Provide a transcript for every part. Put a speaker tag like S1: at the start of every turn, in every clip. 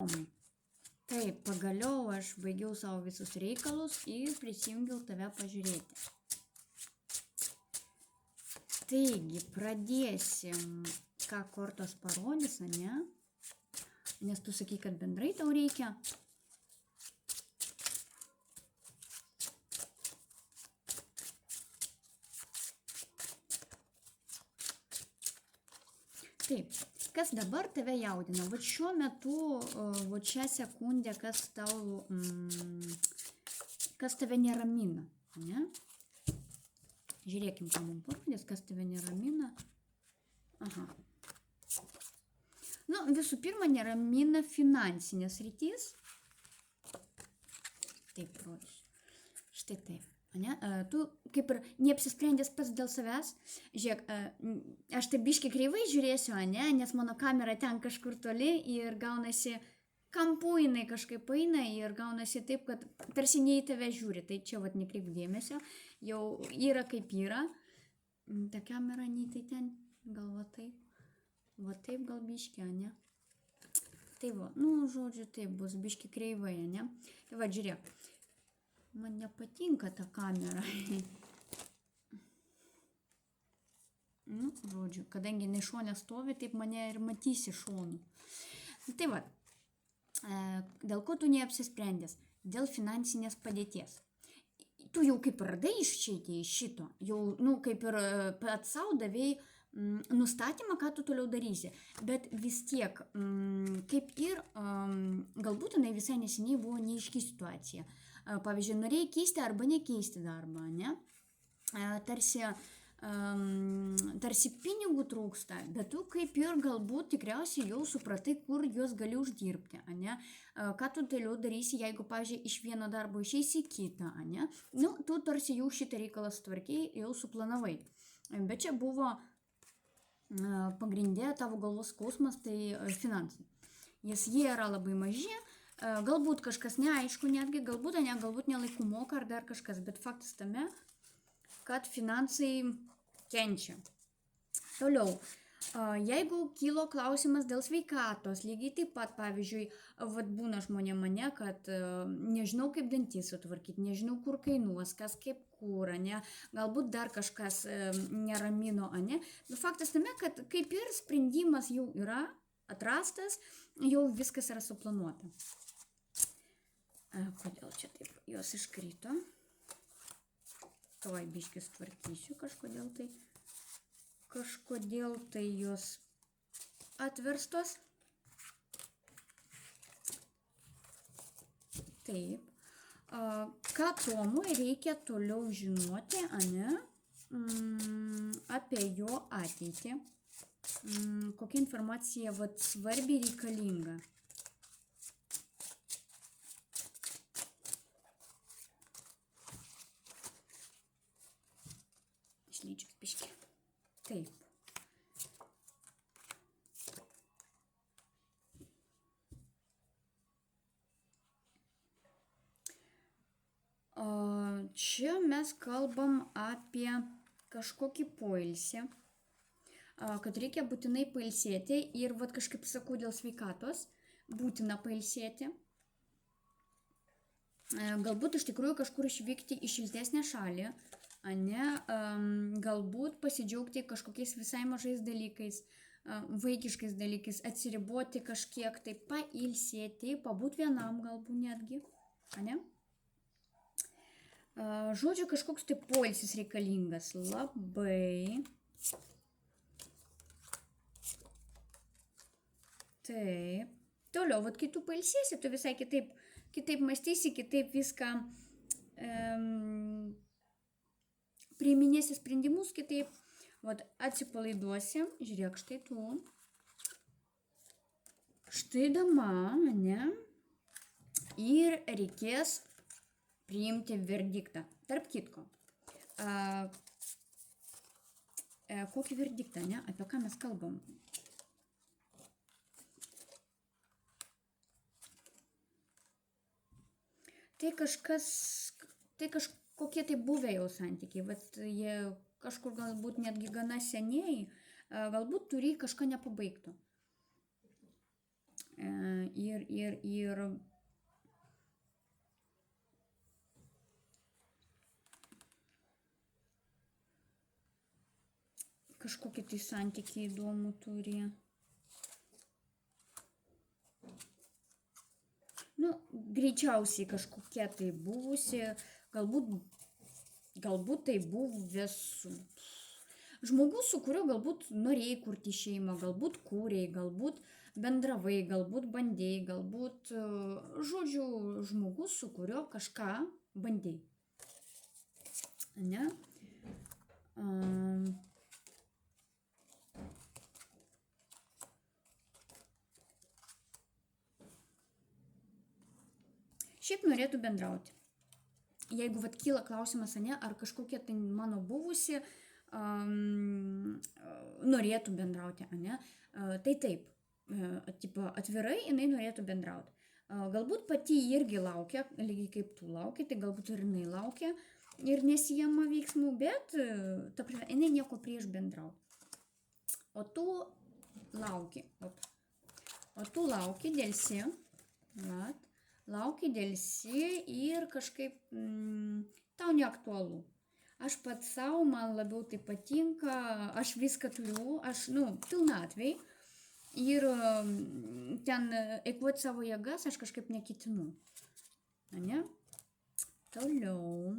S1: Tomai. Taip, pagaliau aš baigiau savo visus reikalus ir prisijungiau tave pažiūrėti. Taigi, pradėsim, ką kortos parodys, ne? Nes tu sakai, kad bendrai tau reikia. Taip, kas dabar tave jaudina? Vat šiuo metu, vat šią sekundę, kas tave neramina, ne? Žiūrėkim, ką mums parodės, kas tave neramina. Aha. Nu, visų pirma, neramina finansinės rytis. Taip, rodysiu. Štai taip. Ne? Tu kaip ir neapsisprendęs pats dėl savęs. Žiūrėk, aš taip biškai kreivai žiūrėsiu, ne? Nes mano kamera ten kažkur toli ir gaunasi kampu jinai kažkaip eina ir gaunasi taip, kad tarsi ne į tave žiūri. Tai čia vat nekreip dėmesio. Jau yra kaip yra. Ta kamera nei tai ten. Gal va taip. Va taip gal biškai, ne? Tai va, nu, žodžiu, taip bus biškai kreivai, ne? Tai va, žiūrėk. Man nepatinka ta kamera. Nu, žodžiu, kadangi jinai šone stovi, taip mane ir matysi šonu. Tai va, dėl ko tu neapsisprendęs? Dėl finansinės padėties. Tu jau kaip radai išeiti iš šito, jau, nu, kaip ir pats savo davėjai nustatymą, ką tu toliau darysi. Bet vis tiek, kaip ir, galbūt jinai visai neseniai buvo neaiški situacija. Pavyzdžiui, norėjai keisti arba nekeisti darbą, ne? Tarsi pinigų trūksta, bet tu kaip ir galbūt tikriausiai jau supratai, kur juos gali uždirbti, ne? Ką tu toliau darysi, jeigu, pavyzdžiui, iš vieno darbo išeisi į kitą, ne? Nu, tu tarsi jau šitą reikalą sutvarkiai, jau suplanavai. Bet čia buvo pagrindė tavo galvos skausmas, tai finansai. Jie yra labai maži, galbūt kažkas neaišku netgi, galbūt nelaikų moka ar dar kažkas, bet faktas tame, kad finansai kenčia. Toliau, jeigu kilo klausimas dėl sveikatos, lygiai taip pat, pavyzdžiui, vat būna žmonėm mane, kad nežinau kaip dantis sutvarkyti, nežinau kur kainuos, kas kaip kur, ne, galbūt dar kažkas neramino, ne. Bet faktas tame, kad kaip ir sprendimas jau yra atrastas, jau viskas yra suplanuota. Kodėl čia taip jos iškrito? Tuoj biškis tvarkysiu kažkodėl tai jos atverstos. Taip. Ką Tomui reikia toliau žinoti, ane, apie jo ateitį? Kokia informacija vat svarbi reikalinga? Išlyčius biškį. Taip. Čia mes kalbam apie kažkokį poilsį, kad reikia būtinai pailsėti ir vat kažkaip sakau dėl sveikatos, būtina pailsėti. Galbūt iš tikrųjų kažkur išvykti į šiltesnę šalį, ne, galbūt pasidžiaugti kažkokiais visai mažais dalykais, vaikiškais dalykais, atsiriboti kažkiek, tai pailsėti, pabūt vienam galbūt netgi, ne? Žodžiu, kažkoks tai poilsis reikalingas labai. Taip. Toliau, vat kai tu pailsėsi, tu visai kitaip mąstysi, kitaip viską priiminėsi sprendimus kitaip. Vat atsipalaiduosi, žiūrėk, štai tu. Štai dama, ne? Ir reikės priimti verdiktą. Tarp kitko. Kokį verdiktą, ne? Apie ką mes kalbam? Tai kažkokie tai buvę jau santykiai, vat jie kažkur galbūt netgi gana seniai, galbūt turi kažką nepabaigto. Ir kažkokį tai santykį įdomų turi. Nu, greičiausiai kažkokia tai buvusi, galbūt tai buvęs žmogus, su kuriuo galbūt norėjai kurti šeimą, galbūt kūrėjai, galbūt bendravai, galbūt bandėjai, galbūt, žodžiu, žmogus, su kuriuo kažką bandėjai. Ne? Šiaip norėtų bendrauti. Jeigu vat kyla klausimas, ar kažkokia tai mano buvusi norėtų bendrauti, tai taip, atvirai jinai norėtų bendrauti. Galbūt pati irgi laukia, lygiai kaip tu laukia, tai galbūt ir jinai laukia ir nesijama veiksmų, bet jinai nieko prieš bendrauti. O tu lauki dėlsi, lauki dėlsi ir kažkaip tau neaktualu. Aš pats savo, man labiau tai patinka, aš viską turiu, aš, pilnatvėj ir ten eikvoti savo jėgas aš kažkaip neketinu. Ne? Toliau.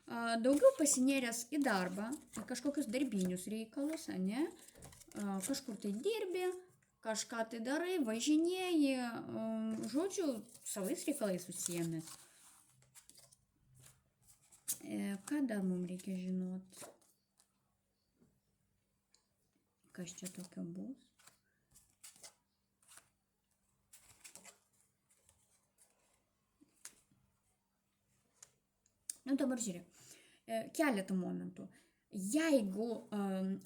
S1: Daugiau pasinėręs į darbą, į kažkokius darbinius reikalus, kažkur tai dirbi, kažką tai darai, važinėji, žodžiu, savais reikalais užsiėmęs. Ką dar mums reikia žinoti? Kas čia tokio bus? Dabar žiūrėk, keletą momentų. Jeigu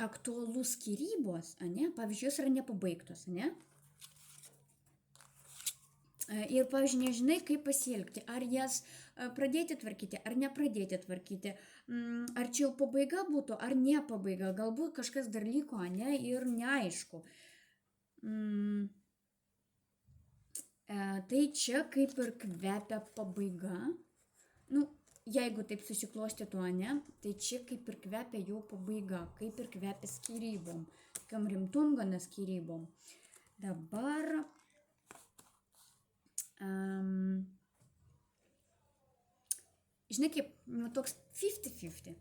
S1: aktualus skyrybos, pavyzdžiui, jos yra nepabaigtos, ir, pavyzdžiui, nežinai, kaip pasielgti, ar jas pradėti tvarkyti, ar nepradėti tvarkyti, ar čia jau pabaiga būtų, ar ne pabaiga, galbūt kažkas dar liko, ir neaišku. Tai čia kaip ir kvepia pabaiga. Jeigu taip susiklostytų, tai čia kaip ir kvepia jau pabaiga, kaip ir kvepia skyrybom, kam rimtom gana skyrybom. Dabar žinai kaip, toks 50-50,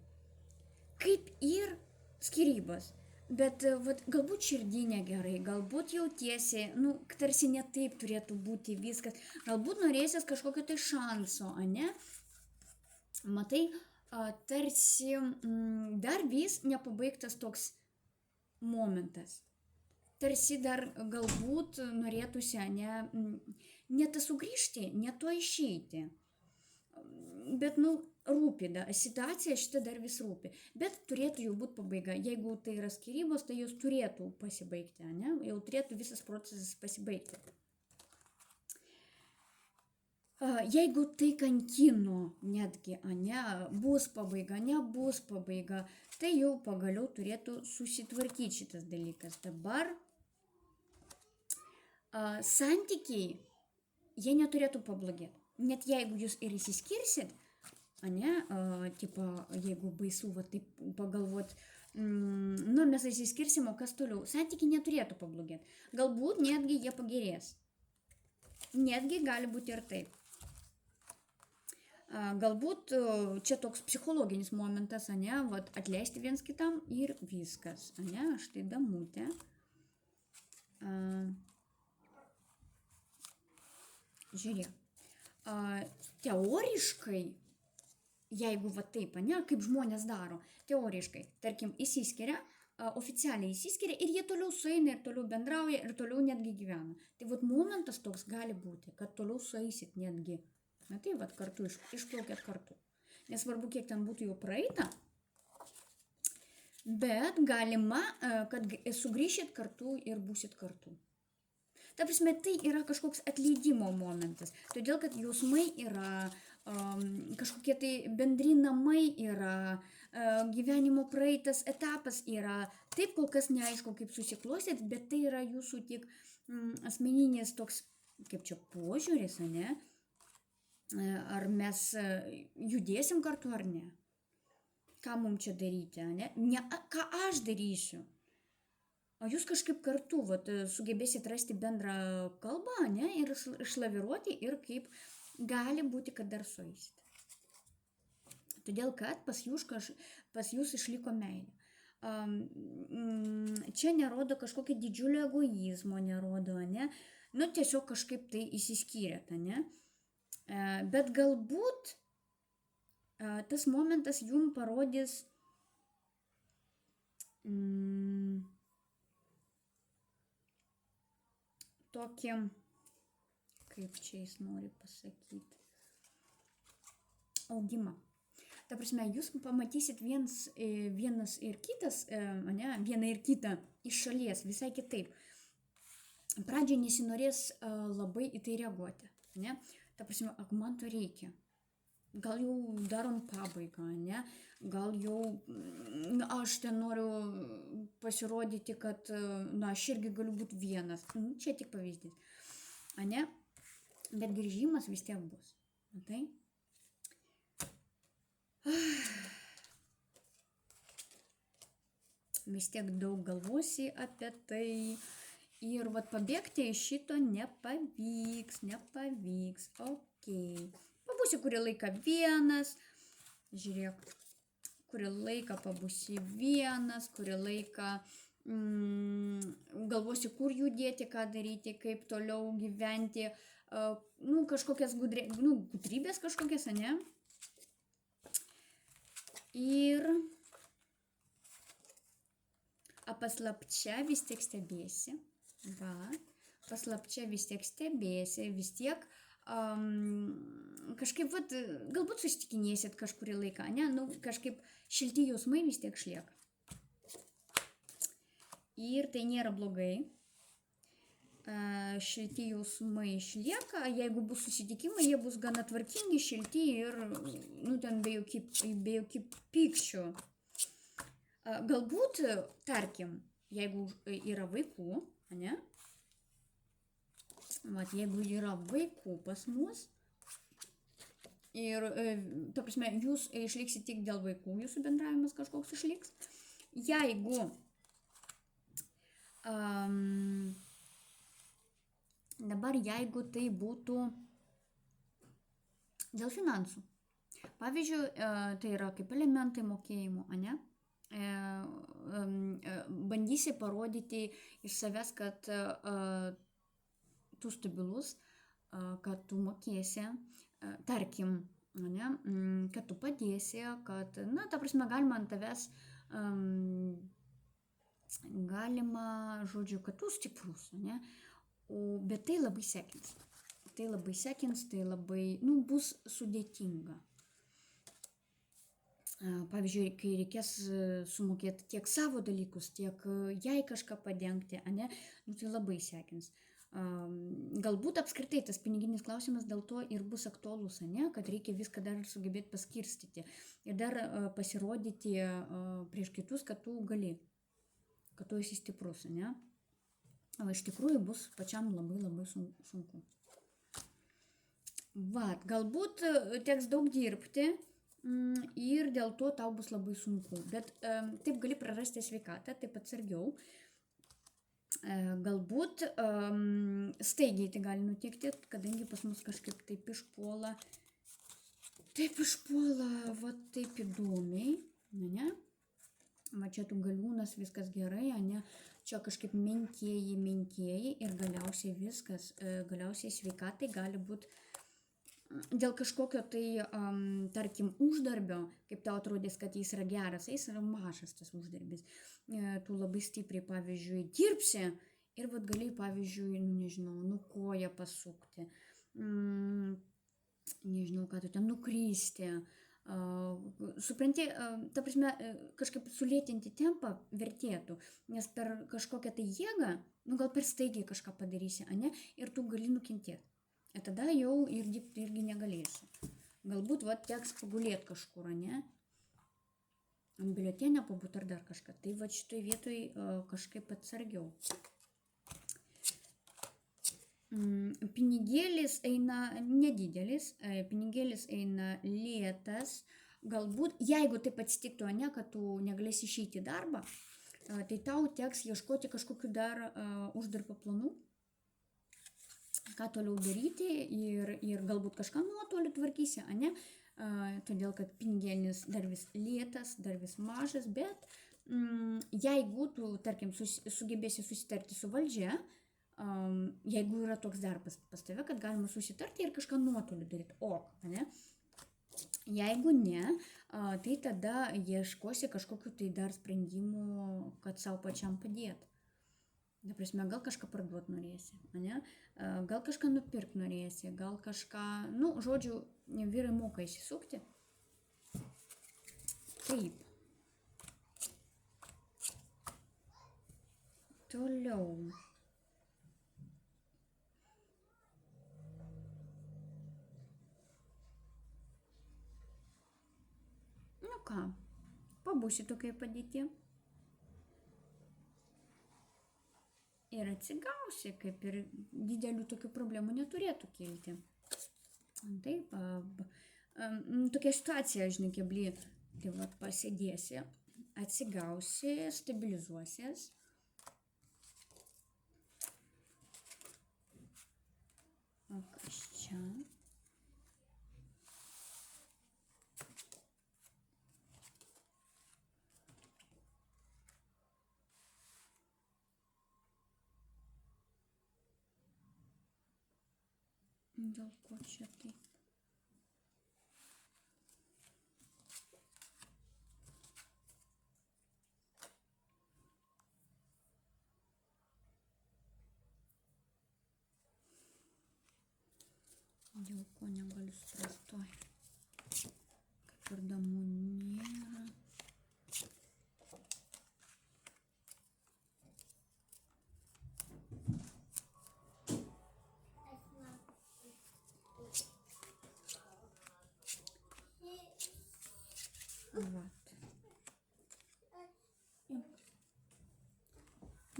S1: kaip ir skyrybos, bet galbūt širdį negerai, galbūt jautiesi, tarsi ne taip turėtų būti viskas, galbūt norėsis kažkokio tai šanso, Matai, tarsi dar vis nepabaigtas toks momentas. Tarsi dar galbūt norėtųsi, ne tas sugrįžti, ne to išeiti. Bet, rūpi, situacija šitą dar vis rūpi. Bet turėtų jau būti pabaiga. Jeigu tai yra skyrybos, tai jos turėtų pasibaigti, jau turėtų visas procesas pasibaigti. Jeigu tai kankino netgi, bus pabaiga, nebus pabaiga, tai jau pagaliau turėtų susitvarkyti šitas dalykas. Dabar santykiai, jie neturėtų pablogėti. Net jeigu jūs ir įsiskirsit, jeigu baisu, taip pagalvot, mes įsiskirsim, o kas toliau, santykiai neturėtų pablogėti. Galbūt netgi jie pagerės. Netgi gali būti ir taip. Galbūt čia toks psichologinis momentas, atleisti viens kitam ir viskas, štai damutė. Žiūrėk, teoriškai, jeigu taip, kaip žmonės daro, teoriškai, tarkim, įsiskiria, oficialiai įsiskiria ir jie toliau sueina ir toliau bendrauja ir toliau netgi gyvena. Tai momentas toks gali būti, kad toliau sueisit netgi. Tai kartu išplaukėt kartu. Nesvarbu, kiek ten būtų jau praeita, bet galima, kad sugrįšit kartu ir būsit kartu. Ta prasme, tai yra kažkoks atleidimo momentas. Todėl, kad jausmai yra, kažkokie tai bendri namai yra, gyvenimo praeitas etapas yra. Taip kol kas neaišku, kaip susiklostyt, bet tai yra jūsų tik asmeninės toks, kaip čia, požiūris, ne? Ar mes judėsim kartu ar ne? Ką mums čia daryti, ne? Ką aš darysiu? O jūs kažkaip kartu sugebėsit rasti bendrą kalbą, ne? Ir išlaviruoti ir kaip gali būti, kad dar sueisit. Todėl, kad pas jūs išliko meilė. Čia nerodo kažkokio didžiulio egoizmo, nerodo, ne? Nu, tiesiog kažkaip tai įsiskyrėte, ne? Bet galbūt tas momentas jums parodys tokį, kaip čia jis nori pasakyti, augimą. Ta prasme, jūs pamatysit vienas ir kitas, ne, vieną ir kitą iš šalies visai kitaip. Pradžiai nesinorės labai į tai reaguoti, ne? Ta prasme, man to reikia. Gal jau darom pabaigą, ne? Gal jau aš ten noriu pasirodyti, kad, na, aš irgi galiu būti vienas. Čia tik pavyzdys, ne? Bet grįžimas vis tiek bus. Matai? Vis tiek daug galvosi apie tai. Ir pabėgti iš šito nepavyks. Okei. Pabūsi kurį laiką vienas. Žiūrėk, kurį laiką pabūsi vienas, kurį laiką galvosi, kur judėti, ką daryti, kaip toliau gyventi. Kažkokias gudrybės kažkokias, ne? Ir paslapčia vis tiek stebėsi. Paslapčia vis tiek stebėsi, vis tiek kažkaip, galbūt susitikinėsit kažkurį laiką, ne? Kažkaip šilti jausmai vis tiek išlieka. Ir tai nėra blogai. Šilti jausmai išlieka, jeigu bus susitikimai, jie bus gana tvarkingi, šilti ir, ten be jokių pykščių. Galbūt, tarkim, jeigu yra vaikų, ne? Jeigu yra vaikų pas mus ir, ta prasme, jūs išliksit tik dėl vaikų, jūsų bendravimas kažkoks išliks. Jeigu tai būtų dėl finansų. Pavyzdžiui, tai yra kaip elementai mokėjimo, ne? Bandysi parodyti iš savęs, kad tu stabilus, kad tu mokėsi, tarkim, ne? Kad tu padėsi, kad, ta prasme, galima ant tavęs, kad tu stiprus, ne? Bet tai labai sekins. Tai labai, bus sudėtinga. Pavyzdžiui, kai reikės sumokėti tiek savo dalykus, tiek jai kažką padengti, ne? Tai labai sekins. Galbūt apskritai tas piniginis klausimas dėl to ir bus aktualus, ne? Kad reikia viską dar sugebėti paskirstyti ir dar pasirodyti prieš kitus, kad tu gali, kad tu esi stiprus, ne? O iš tikrųjų bus pačiam labai sunku. Galbūt teks daug dirbti ir dėl to tau bus labai sunku, bet taip gali prarasti sveikatą, taip atsargiau. Galbūt staigiai tai gali nutikti, kadangi pas mus kažkaip taip išpuola, taip įdomiai, ne? Čia tu galiūnas, viskas gerai, ne? Čia kažkaip menkieji ir galiausiai sveikatai gali būti dėl kažkokio tai, tarkim, uždarbio, kaip tau atrodys, kad jis yra geras, jis yra mažas tas uždarbis. Tu labai stipriai, pavyzdžiui, dirbsi ir gali, pavyzdžiui, koją pasukti, nežinau, ką tu ten nukristi, Supranti, ta prasme, kažkaip sulėtinti tempą vertėtų, nes per kažkokią tai jėgą, nu gal per staigiai kažką padarysi, ane, ir tu gali nukentėti. Ir tada jau ir dirbti irgi negalėsi. Galbūt va teks pagulėti kažkur, ane, ant biuletenio pabūt ar dar kažką. Tai va šitoj vietoj kažkaip atsargiau. Pinigėlis eina nedidelis, pinigėlis eina lėtas. Galbūt, jeigu taip atsitiktų, ane, kad tu negalėsi išeiti į darbą, tai tau teks ieškoti kažkokių dar uždarbio planų, ką toliau daryti ir galbūt kažką nuotoliu tvarkysi, ane, todėl kad pinigėlis dar vis lėtas, dar vis mažas, bet jeigu tu, tarkim, sugebėsi susitarti su valdžia, jeigu yra toks darbas pas tave, kad galima susitarti ir kažką nuotoliu daryti, ane. Jeigu ne, tai tada ieškosi kažkokiu tai dar sprendimu, kad savo pačiam padėti. Ta prasme, gal kažką parduoti norėsi, ane? Gal kažką nupirkti norėsi, gal kažką, nu, žodžiu, vyrai moka įsisukti. Taip. Toliau. Nu ką, pabūsi tokiai padėti. Ir atsigausi, kaip ir didelių tokių problemų neturėtų kilti. Taip, tokia situacija, žinai, kebli, tai va pasėdėsi, atsigausi, stabilizuosies. O kas čia? Dėl ko čia taip? Dėl ko negaliu suprasti. Kaip ir damų nėra.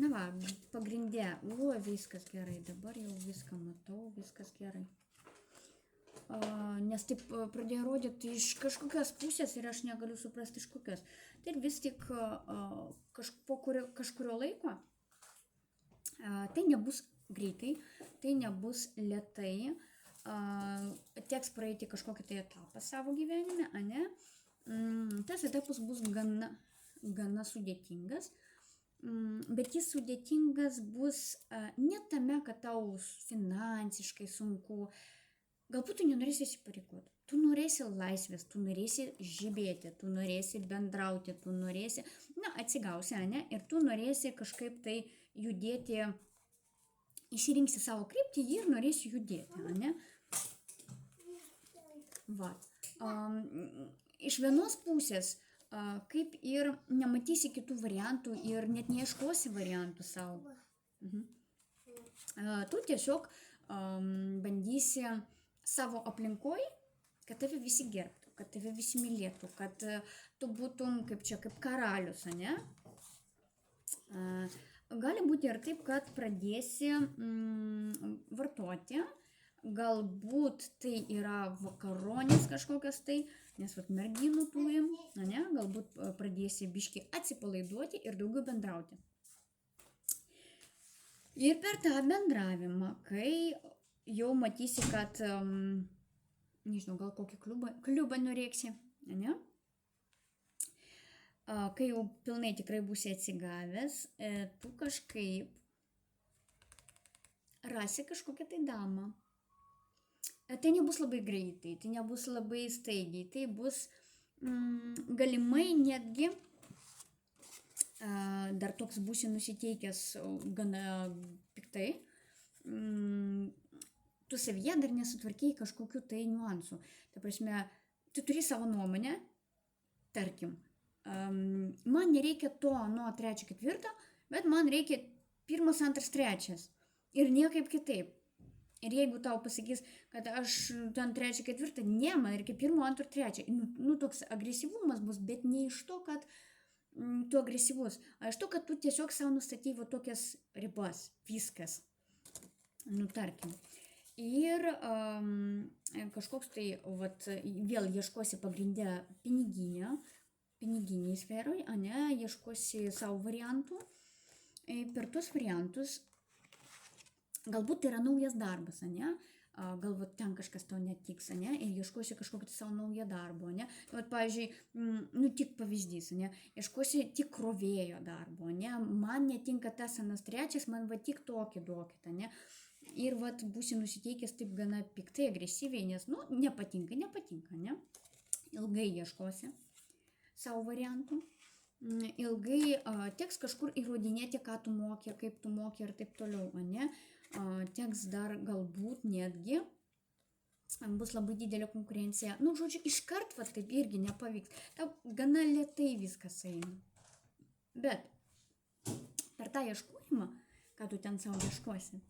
S1: Na va, pagrindė, viskas gerai, dabar jau viską matau, viskas gerai. Nes taip pradėjo rodyti iš kažkokios pusės ir aš negaliu suprasti iš kokios. Tai vis tik po kažkurio laiko, tai nebus greitai, tai nebus lėtai, teks praeiti kažkokį tai etapą savo gyvenime, ane? Tas etapas bus gana sudėtingas. Bet jis sudėtingas bus ne tame, kad tau finansiškai sunku. Galbūt tu nenorėsi įsipareigoti. Tu norėsi laisvės, tu norėsi žibėti, tu norėsi bendrauti, tu norėsi, atsigausi, ane? Ir tu norėsi kažkaip tai judėti, išsirinksi savo kryptį ir norėsi judėti, ane? Va. Iš vienos pusės, kaip ir nematysi kitų variantų ir net neieškosi variantų savo. Tu tiesiog bandysi savo aplinkoj, kad tave visi gerbtų, kad tave visi mylėtų, kad tu būtum kaip karalius, ane? Gali būti ir taip, kad pradėsi vartoti. Galbūt tai yra vakaronės kažkokios tai, nes merginų turim, ne? Galbūt pradėsi biškį atsipalaiduoti ir daugiau bendrauti. Ir per tą bendravimą, kai jau matysi, kad, nežinau, gal kokį kliubą norėksi, ne? Kai jau pilnai tikrai būsi atsigavęs, tu kažkaip rasi kažkokią tai damą. Tai nebus labai greitai, tai nebus labai staigiai, tai bus galimai netgi dar toks būsi nusiteikęs gana piktai, tu savyje dar nesutvarkėjai kažkokių tai niuansų. Ta prasme, tu turi savo nuomonę, tarkim, man nereikia to nuo 3-4, bet man reikia 1, 2, 3 ir niekaip kitaip. Ir jeigu tau pasakys, kad aš ten 3, 4, ne, man reikia 1, 2, 3, nu toks agresyvumas bus, bet ne iš to, kad tu agresyvus, iš to, kad tu tiesiog savo nustatei va tokias ribas, viskas, nu tarkim. Ir kažkoks tai, vat, vėl ieškosi pagrindę piniginiai sferoj, ane, ieškosi savo variantų. Per tuos variantus, galbūt tai yra naujas darbas, ane, galbūt ten kažkas tau netiks, ane, ir ieškosi kažkokio tai savo naujo darbo, ane. Vat, pavyzdžiui, nu tik pavyzdys, ane, ieškosi tik krovėjo darbo, ane, man netinka tas anas trečias, man va tik tokį duokit, ane. Ir vat būsi nusiteikęs taip gana piktai, agresyviai, nes, nu, nepatinka, ne? Ilgai ieškosi savo variantų. Ilgai teks kažkur įrodinėti, ką tu moki, kaip tu moki ir taip toliau, ane? Teks dar galbūt netgi bus labai didelė konkurencija. Nu, žodžiu, iškart va taip irgi nepavyks. Tau gana lėtai viskas eina. Bet per tą ieškojimą, ką tu ten savo ieškosi,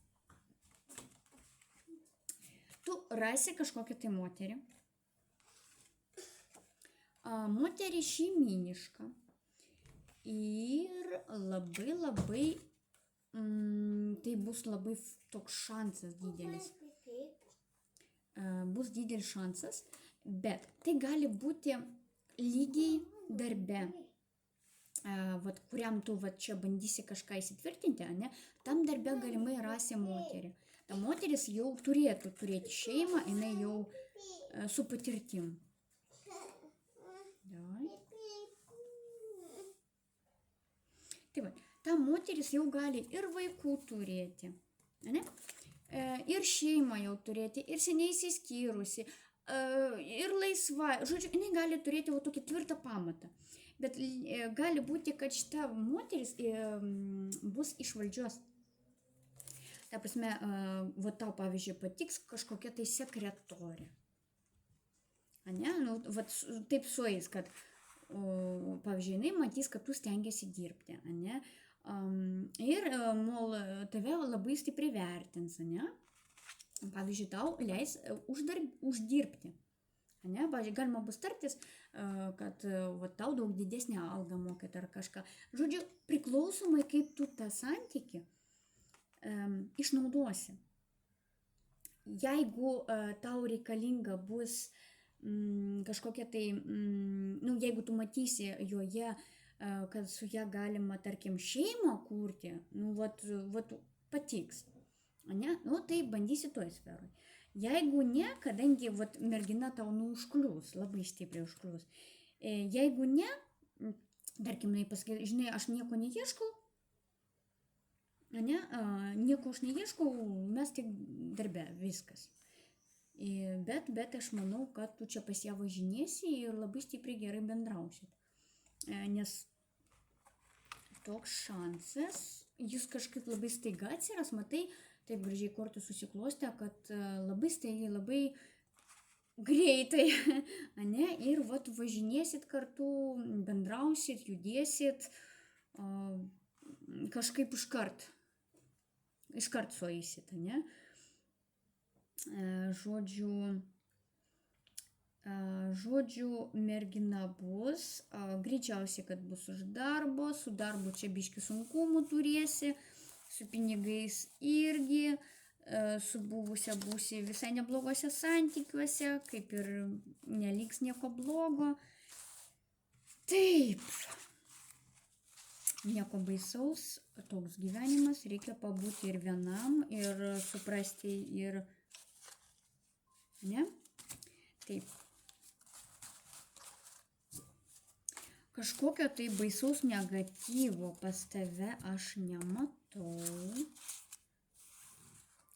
S1: tu rasi kažkokią tai moterį. Moterį šeimynišką. Ir labai, tai bus labai toks šansas didelis. Bus didelis šansas, bet tai gali būti lygiai darbe, vat, kuriam tu vat, čia bandysi kažką įsitvirtinti, ne? Tam darbe galimai rasi moterį. Ta moteris jau turėtų turėti šeimą, jinai jau su patirtim. Tai va, ta moteris jau gali ir vaikų turėti, ne? Ir šeimą jau turėti, ir seniai įsiskyrusi, ir laisva. Žodžiu, jinai gali turėti va tokį tvirtą pamatą. Bet gali būti, kad šita moteris bus iš valdžios. Ta prasme, va tau, pavyzdžiui, patiks kažkokia tai sekretorė. Ane? Nu, va, taip sueis, kad, pavyzdžiui, jinai matys, kad tu stengiasi dirbti, ane? Ir mol tave labai stipriai vertins, ane? Pavyzdžiui, tau leis uždirbti. Ane? Pavyzdžiui, galima bus tartis, kad va, tau daug didesnę algą mokėt ar kažką. Žodžiu, priklausomai kaip tu tą santykį išnaudosi. Jeigu tau reikalinga bus kažkokia tai, nu, jeigu tu matysi joje, kad su ją galima, tarkim, šeimą kurti, nu, vat patiks, ne? Nu, tai bandysi toj sferoj. Jeigu ne, kadangi vat, mergina tau užklius, labai stipriai užklius. Jeigu ne, tarkim, pasakyti, žinai, aš nieko neieškau, ne? Nieko aš neieškau, mes tik darbe, viskas. Bet aš manau, kad tu čia pas ją važinėsi ir labai stipriai gerai bendrausit. Nes toks šansas, jis kažkaip labai staiga atsiras, matai, taip gražiai kortų susiklostė, kad labai staigiai, labai greitai, ne? Ir vat važinėsit kartu, bendrausit, judėsit, kažkaip iškart sueisit, ne? Žodžiu, mergina bus, greičiausiai, kad bus už darbo, su darbu čia biški sunkumų turėsi, su pinigais irgi, su buvusia būsi visai neblogose santykiuose, kaip ir neliks nieko blogo. Taip, nieko baisaus, toks gyvenimas, reikia pabūti ir vienam, ir suprasti, ir ne? Taip. Kažkokio tai baisaus negatyvo pas tave aš nematau.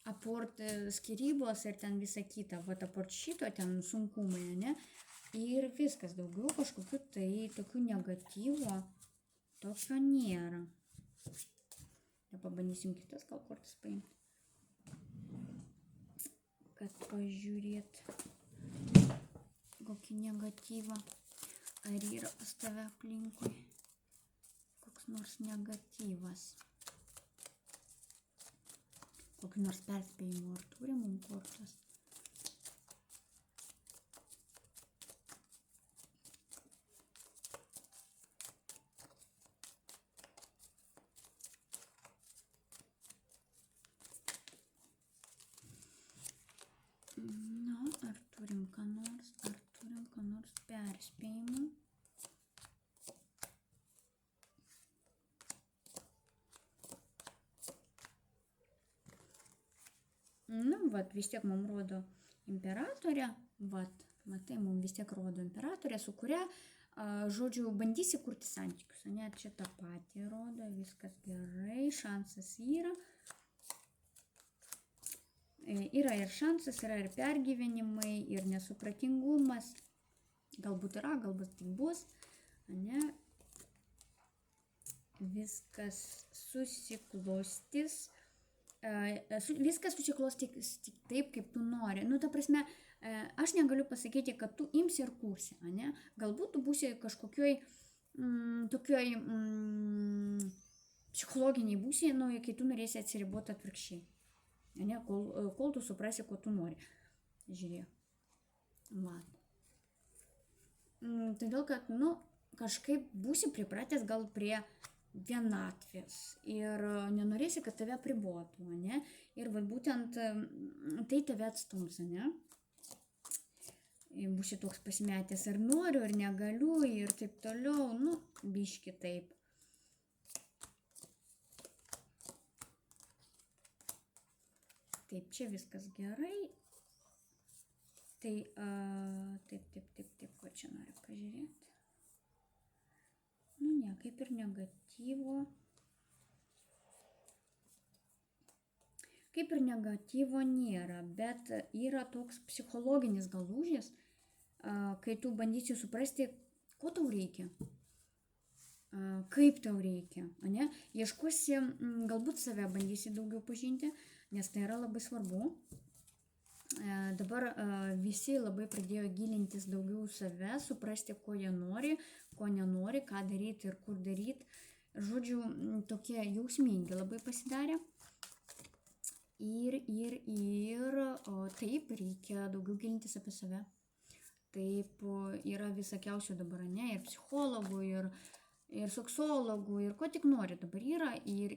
S1: Aport skyrybos ir ten visa kita, vat aport šito ten sunkumai, ne? Ir viskas, daugiau kažkokių tai tokių negatyvo tokio nėra. Pabandysim kitas gal kortas paimti. Kad pažiūrėt. kokį negatyvą. Ar yra pas tave aplinkui koks nors negatyvas? Kokį nors perspėjimų ar turi mum kortas? Na, ar turim ką nors perspėjimų? Nu, vat, vis tiek mums rodo imperatorę, vat, matai, mums vis tiek rodo imperatorę, su kuria, žodžiu, bandysi kurti santykius, ne, čia tą patį rodo, viskas gerai, šansas yra. Yra ir šansas, yra ir pergyvenimai, ir nesupratingumas, galbūt yra, galbūt tik bus, ne, viskas susiklostys. Viskas susiklostys taip, kaip tu nori. Nu, ta prasme, aš negaliu pasakyti, kad tu imsi ir kursi, ne? Galbūt tu būsi kažkokioj tokioj psichologiniai būsenoje, kai tu norėsi atsiriboti atvirkščiai. Ne? Kol tu suprasi, ko tu nori. Žiūrėk. Vat. Todėl, kad, nu, kažkaip būsi pripratęs gal prie vienatvės ir nenorėsi, kad tave apribotų, ne? Ir vat būtent tai tave atstums, ne? Būsi toks pasimetęs, ar noriu, ar negaliu ir taip toliau, nu, biški taip. Taip, čia viskas gerai. Tai, taip, ko čia noriu pažiūrėti. Nu, ne, kaip ir negatyvo. Kaip ir negatyvo nėra, bet yra toks psichologinis gal lūžis, kai tu bandysi suprasti, ko tau reikia, kaip tau reikia, ne? Ieškosi, galbūt save bandysi daugiau pažinti, nes tai yra labai svarbu. Dabar visi labai pradėjo gilintis daugiau save, suprasti, ko jie nori, ko nenori, ką daryti ir kur daryti. Žodžiu, tokie jausmingi labai pasidarė. Ir taip, reikia daugiau gilintis apie save. Taip, yra visokiausių dabar, ne, ir psichologų, ir seksologų, ir ko tik nori dabar yra. Ir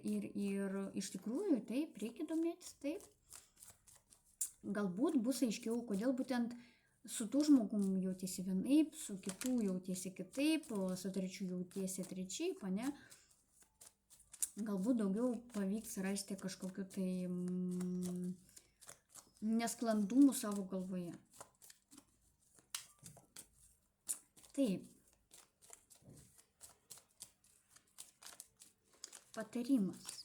S1: iš tikrųjų, taip, reikia domėtis, taip. Galbūt bus aiškiau, kodėl būtent su tų žmogum jautiesi vienaip, su kitų jautiesi kitaip, su trečiu jautiesi trečiaip, ne? Galbūt daugiau pavyks rasti kažkokiu tai nesklandumų savo galvoje. Taip. Patarimas.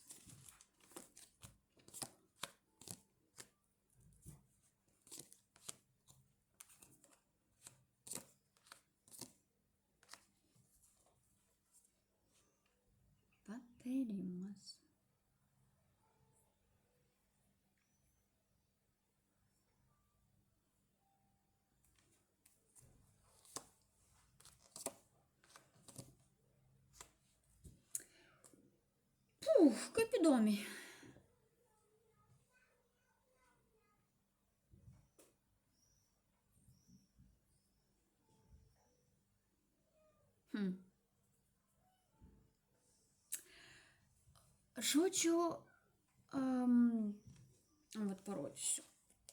S1: Patarimas. Kaip įdomiai. Žodžiu, vat parodysiu.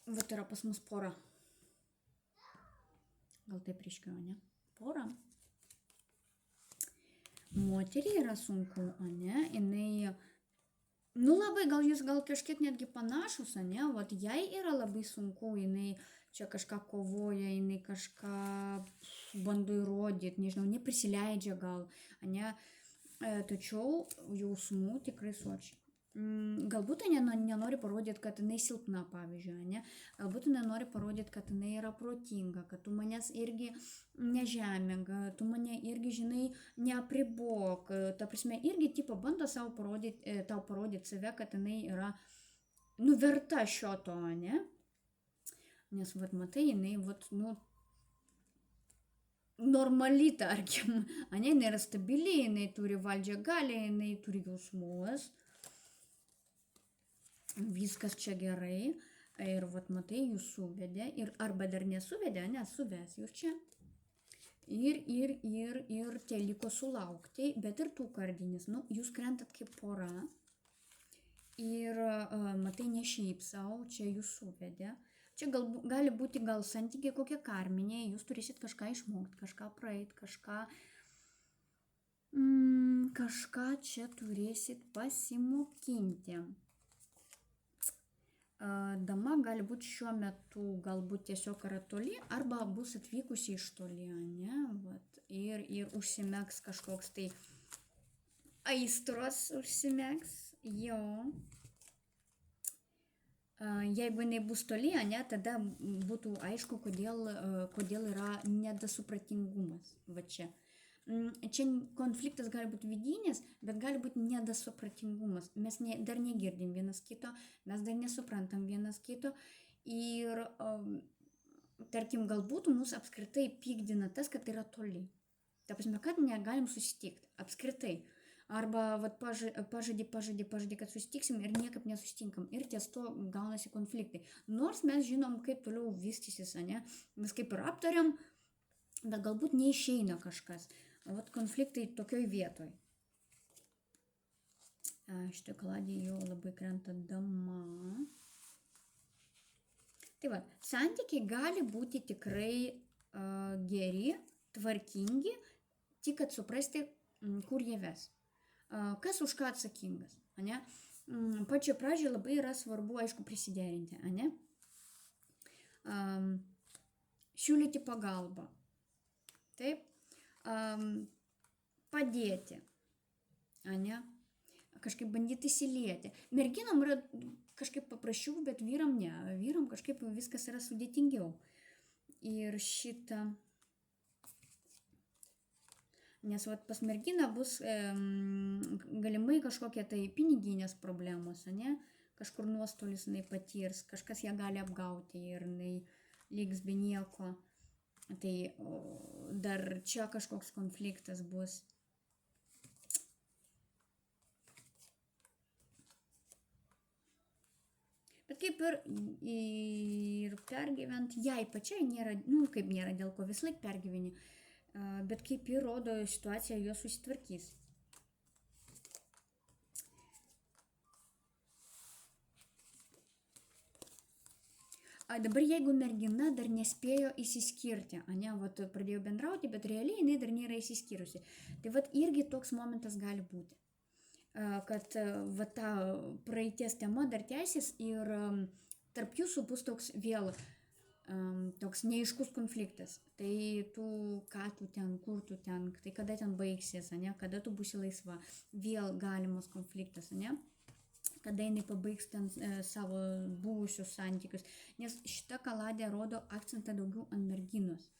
S1: Vat yra pas mus pora. Gal taip ryškiau, ne? Pora. Moteriai yra sunku, ne? Jinai, nu labai, gal jūs gal kažkiek netgi panašus, ne? Vat jai yra labai sunku, jinai čia kažką kovoja, jinai kažką bando įrodyti, nežinau, neprisileidžia gal, ne? Tačiau jausmų tikrai sočiai. Galbūt jinai nenori parodyti, kad jinai silpna, pavyzdžiui, ne? Galbūt jinai nori parodyti, kad jinai yra protinga, kad tu manęs irgi nežemink, tu mane irgi, žinai, neapribok. Ta prasme, irgi tipo bando tau parodyti save, kad jinai yra verta šio to, ne? Nes, vat, matai, jinai, vat, nu, normali, tarkim, ane, jinai yra stabili, jinai turi valdžią galią, jinai turi jausmus, viskas čia gerai, ir vat matai, jūs suvedė, ir arba dar nesuvedė, nesuves jūs čia. Ir tie liko sulaukti, bet ir tų kardinis, nu, jūs krentat kaip pora, ir matai, ne šiaip savo, čia jūs suvedė. Čia gali būti gal santykiai kokie karminiai, jūs turėsit kažką išmokti, kažką praeit, kažką čia turėsit pasimokinti. Dama gali būti šiuo metu galbūt tiesiog yra toli, arba bus atvykusi iš toli, ne? Vat. Ir užsimegs kažkoks tai aistros užsimegs, jo. Jeigu jinai bus toli, ne, tada būtų aišku, kodėl yra nesupratingumas. Va čia. Čia konfliktas gali būti vidinis, bet gali būti nesupratingumas. Mes dar negirdim vienas kito, mes dar nesuprantam vienas kito. Ir, tarkim, galbūt mus apskritai pykdina tas, kad yra toli. Ta prasme, kad negalim susitikti apskritai. Arba vat, pažadė, kad susitiksim ir niekaip nesusitinkam. Ir ties to gaunasi konfliktai. Nors mes žinom, kaip toliau vystysis, ne? Mes kaip ir aptariam, bet galbūt neišeina kažkas. Vat konfliktai tokioj vietoj. Šitoj kaladėje jau labai krenta dama. Tai va, santykiai gali būti tikrai geri, tvarkingi, tik kad suprasti, kur jie ves. Kas už ką atsakingas, ane? Pačioje pradžioje labai yra svarbu, aišku, prisiderinti, ane? Siūlyti pagalbą, taip? Padėti, ane? Kažkaip bandyti įsilieti. Merginom yra kažkaip paprasčiau, bet vyram ne. Vyram kažkaip viskas yra sudėtingiau. Ir šitą... Nes vat, pas merginą bus galimai kažkokie tai piniginės problemos, ne? Kažkur nuostolis jinai patirs, kažkas ją gali apgauti ir jinai liks be nieko. Tai dar čia kažkoks konfliktas bus. Bet kaip ir pergyvent, jai pačiai nėra, nu kaip nėra dėl ko vis laik pergyveni. Bet kaip ir rodo situacija, jos susitvarkys. Dabar jeigu mergina dar nespėjo įsiskirti, ane, vat pradėjo bendrauti, bet realiai jinai dar nėra įsiskyrusi. Tai vat irgi toks momentas gali būti, kad vat ta praeities tema dar tęsis ir tarp jūsų bus toks vėl toks neaiškus konfliktas. Tai tu, ką tu ten, kur tu ten, tai kada ten baigsis, ane, kada tu būsi laisva. Vėl galimas konfliktas, ane, kada jinai pabaigs ten savo buvusius santykius. Nes šita kaladė rodo akcentą daugiau ant merginos.